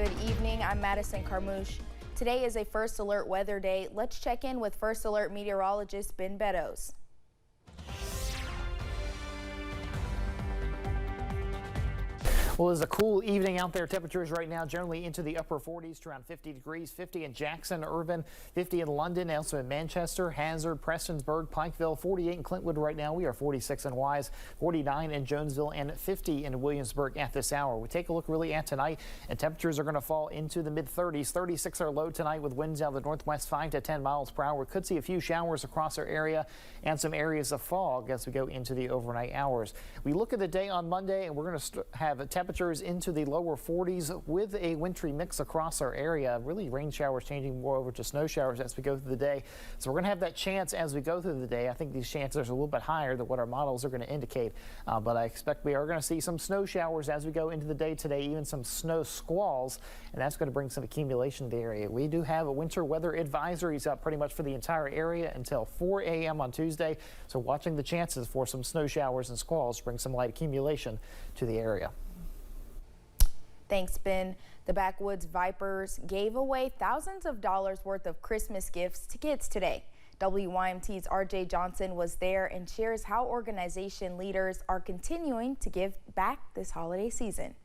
Good evening, I'm Madison Carmouche. Today is a First Alert weather day. Let's check in with First Alert meteorologist Ben Beddoes. Well, it's a cool evening out there. Temperatures right now generally into the upper 40s to around 50 degrees. 50 in Jackson, Irvin, 50 in London, also in Manchester, Hazard, Prestonsburg, Pikeville, 48 in Clintwood right now. We are 46 in Wise, 49 in Jonesville, and 50 in Williamsburg at this hour. We take a look really at tonight, and temperatures are going to fall into the mid-30s. 36 are low tonight with winds out of the northwest 5 to 10 miles per hour. We could see a few showers across our area and some areas of fog as we go into the overnight hours. We look at the day on Monday, and we're going to have a temperatures into the lower 40s with a wintry mix across our area. Really rain showers changing more over to snow showers as we go through the day. So we're going to have that chance as we go through the day. I think these chances are a little bit higher than what our models are going to indicate. But I expect we are going to see some snow showers as we go into the day today, even some snow squalls, and that's going to bring some accumulation to the area. We do have a winter weather advisories out pretty much for the entire area until 4 a.m. on Tuesday. So watching the chances for some snow showers and squalls bring some light accumulation to the area. Thanks, Ben. The Backwoods Vipers gave away thousands of dollars worth of Christmas gifts to kids today. WYMT's RJ Johnson was there and shares how organization leaders are continuing to give back this holiday season.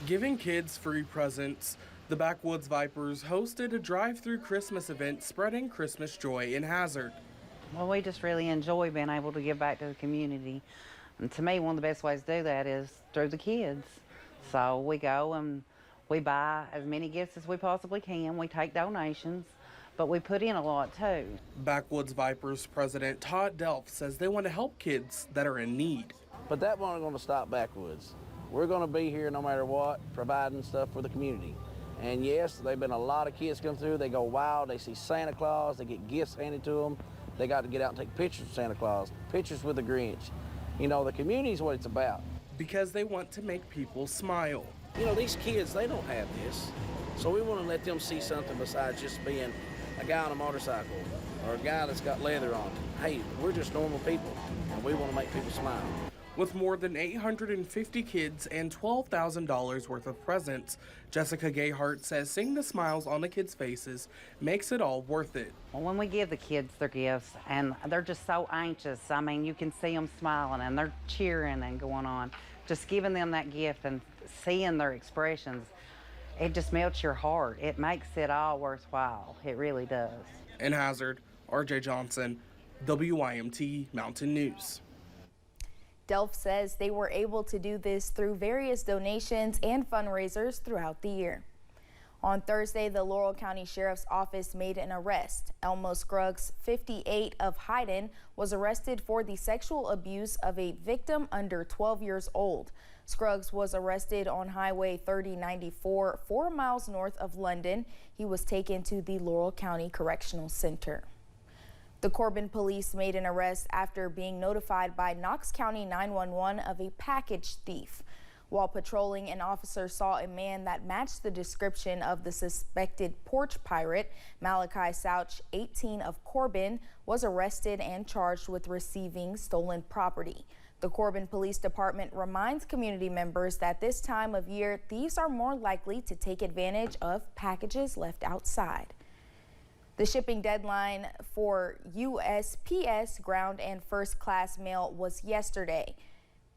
Giving kids free presents, the Backwoods Vipers hosted a drive-through Christmas event spreading Christmas joy in Hazard. Well, we just really enjoy being able to give back to the community. And to me, one of the best ways to do that is through the kids. So we go and we buy as many gifts as we possibly can. We take donations, but we put in a lot too. Backwoods Vipers President Todd Delph says they want to help kids that are in need. But that wasn't going to stop Backwoods. We're going to be here no matter what, providing stuff for the community. And yes, there've been a lot of kids come through. They go wild. They see Santa Claus. They get gifts handed to them. They got to get out and take pictures of Santa Claus, pictures with the Grinch. You know, the community is what it's about. Because they want to make people smile. You know, these kids, they don't have this. So we want to let them see something besides just being a guy on a motorcycle or a guy that's got leather on. Hey, we're just normal people, and we want to make people smile. With more than 850 kids and $12,000 worth of presents, Jessica Gayhart says seeing the smiles on the kids' faces makes it all worth it. Well, when we give the kids their gifts, and they're just so anxious, I mean, you can see them smiling and they're cheering and going on. Just giving them that gift and seeing their expressions, it just melts your heart. It makes it all worthwhile. It really does. In Hazard, RJ Johnson, WYMT Mountain News. Delph says they were able to do this through various donations and fundraisers throughout the year. On Thursday, the Laurel County Sheriff's Office made an arrest. Elmo Scruggs, 58 of Hyden, was arrested for the sexual abuse of a victim under 12 years old. Scruggs was arrested on Highway 3094, 4 miles north of London. He was taken to the Laurel County Correctional Center. The Corbin police made an arrest after being notified by Knox County 911 of a package thief. While patrolling, an officer saw a man that matched the description of the suspected porch pirate. Malachi Souch, 18 of Corbin, was arrested and charged with receiving stolen property. The Corbin Police Department reminds community members that this time of year, thieves are more likely to take advantage of packages left outside. The shipping deadline for USPS ground and first class mail was yesterday,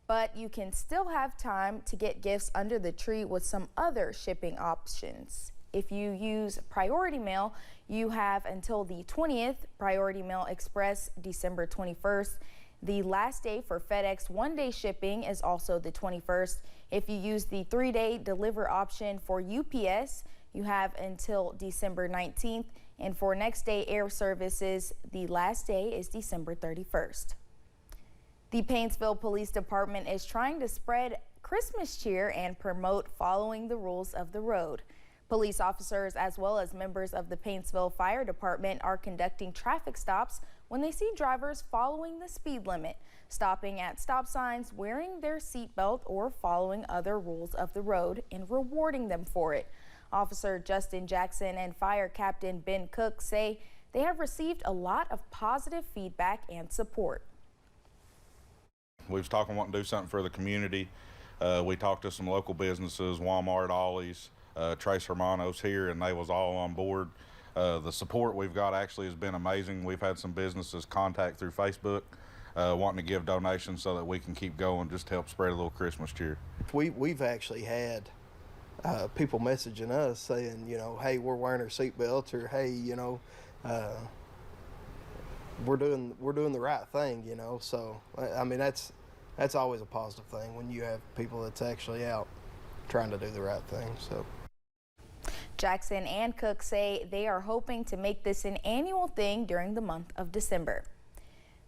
but you can still have time to get gifts under the tree with some other shipping options. If you use Priority Mail, you have until the 20th. Priority Mail Express, December 21st. The last day for FedEx one-day shipping is also the 21st. If you use the 3-day deliver option for UPS, you have until December 19th. And for next day air services, the last day is December 31st. The Paintsville Police Department is trying to spread Christmas cheer and promote following the rules of the road. Police officers as well as members of the Paintsville Fire Department are conducting traffic stops when they see drivers following the speed limit, stopping at stop signs, wearing their seatbelt, or following other rules of the road and rewarding them for it. Officer Justin Jackson and Fire Captain Ben Cook say they have received a lot of positive feedback and support. We was talking, wanting to do something for the community. We talked to some local businesses, Walmart, Ollie's, Trace Hermanos here, and they was all on board. The support we've got actually has been amazing. We've had some businesses contact through Facebook wanting to give donations so that we can keep going, just to help spread a little Christmas cheer. We've actually had people messaging us saying, you know, hey, we're wearing our seatbelts, or hey, you know, we're doing the right thing, you know. So I mean, that's always a positive thing when you have people that's actually out trying to do the right thing. So Jackson and Cook say they are hoping to make this an annual thing during the month of December.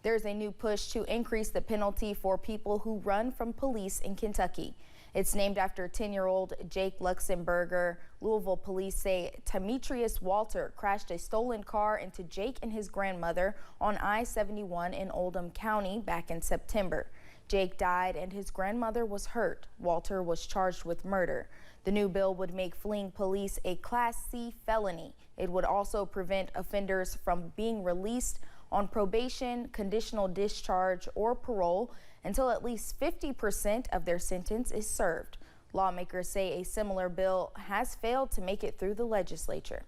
There's a new push to increase the penalty for people who run from police in Kentucky. It's named after 10-year-old Jake Luxemburger. Louisville police say Demetrius Walter crashed a stolen car into Jake and his grandmother on I-71 in Oldham County back in September. Jake died and his grandmother was hurt. Walter was charged with murder. The new bill would make fleeing police a Class C felony. It would also prevent offenders from being released on probation, conditional discharge, or parole until at least 50% of their sentence is served. Lawmakers say a similar bill has failed to make it through the legislature.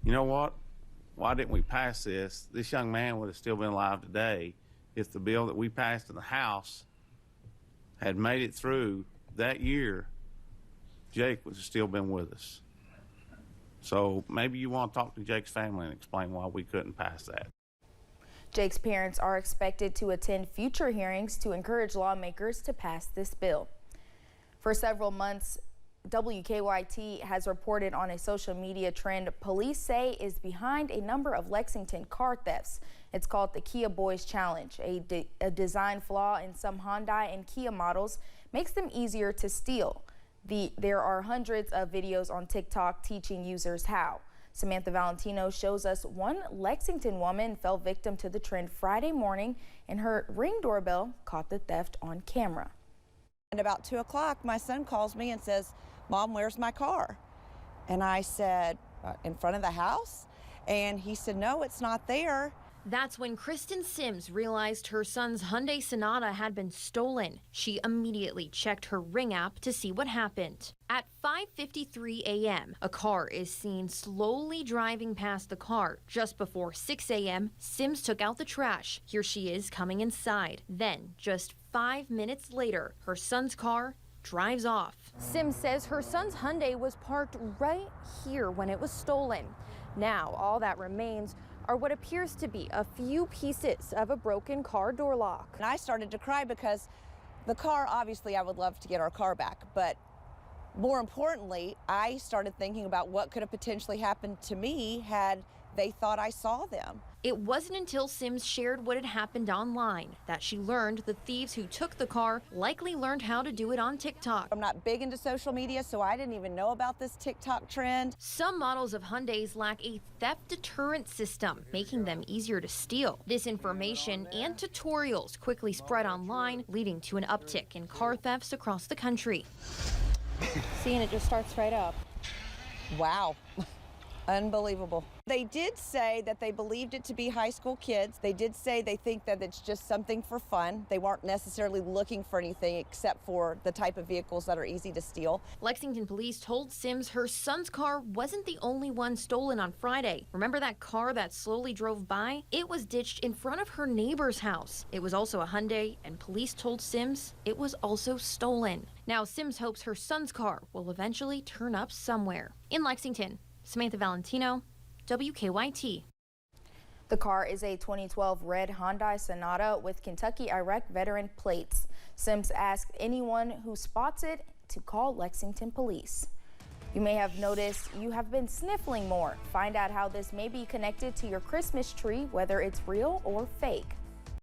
You know what? Why didn't we pass this? This young man would have still been alive today if the bill that we passed in the House had made it through that year. Jake would have still been with us. So maybe you want to talk to Jake's family and explain why we couldn't pass that. Jake's parents are expected to attend future hearings to encourage lawmakers to pass this bill. For several months, WYMT has reported on a social media trend police say is behind a number of Lexington car thefts. It's called the Kia Boys Challenge. A design flaw in some Hyundai and Kia models makes them easier to steal. There are hundreds of videos on TikTok teaching users how. Samantha Valentino shows us one Lexington woman fell victim to the trend Friday morning, and her Ring doorbell caught the theft on camera. And about 2 o'clock, my son calls me and says, "Mom, where's my car?" And I said, "In front of the house?" And he said, "No, it's not there." That's when Kristen Sims realized her son's Hyundai Sonata had been stolen. She immediately checked her Ring app to see what happened. At 5:53 a.m., a car is seen slowly driving past the car. Just before 6 a.m., Sims took out the trash. Here she is coming inside. Then, just 5 minutes later, her son's car drives off. Sims says her son's Hyundai was parked right here when it was stolen. Now, all that remains are what appears to be a few pieces of a broken car door lock. And I started to cry because the car, obviously I would love to get our car back, but more importantly, I started thinking about what could have potentially happened to me had they thought I saw them. It wasn't until Sims shared what had happened online that she learned the thieves who took the car likely learned how to do it on TikTok. I'm not big into social media, so I didn't even know about this TikTok trend. Some models of Hyundais lack a theft deterrent system, making them easier to steal. This information and tutorials quickly spread online, leading to an uptick in car thefts across the country. Seeing it just starts right up. Wow. Unbelievable. They did say that they believed it to be high school kids. They did say they think that it's just something for fun. They weren't necessarily looking for anything except for the type of vehicles that are easy to steal. Lexington police told Sims her son's car wasn't the only one stolen on Friday. Remember that car that slowly drove by? It was ditched in front of her neighbor's house. It was also a Hyundai, and police told Sims it was also stolen. Now Sims hopes her son's car will eventually turn up somewhere. In Lexington, Samantha Valentino, WKYT. The car is a 2012 red Hyundai Sonata with Kentucky-Iraq veteran plates. Sims asked anyone who spots it to call Lexington police. You may have noticed you have been sniffling more. Find out how this may be connected to your Christmas tree, whether it's real or fake.